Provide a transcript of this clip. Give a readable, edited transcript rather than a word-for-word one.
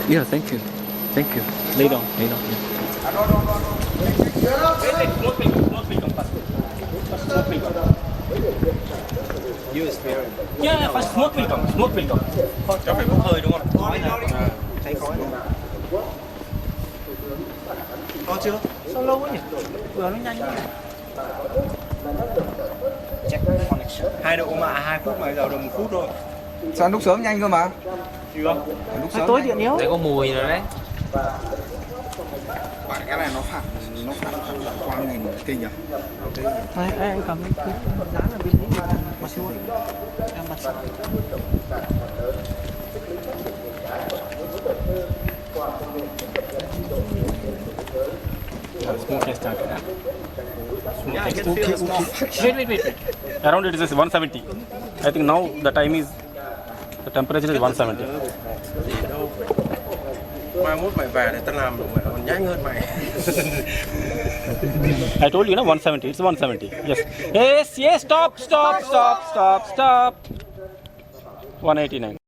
Yeah, thank you. Thank you. Lay down, lay down. Yeah, first smoke will come. Smoke will come. Cho phải bốc hơi đúng không? Khói nè. Thấy khói nè. Có chưa? Sao lâu quá nhỉ? Vừa nó nhanh quá. Check connection. 2 độ mà 2 phút mà giờ được 1 phút thôi. Sao lúc sớm nhanh cơ mà? Chưa? Lúc sớm Tối điện yếu. Đây có mùi rồi đấy. Bạn cái này nó phản quang nhìn kinh nhỉ? Đây, anh cầm cái dán ở bên đấy mà siêu ấy. Em mặt sẵn. Smoke has started. Yeah, I can feel the smoke. Wait. Around it is 170. I think now the time is, the temperature is 170. Mai mốt mày về để tao làm được mày còn nhanh hơn mày. I told you, no, 170. It's 170. Yes. Yes. Stop. 189.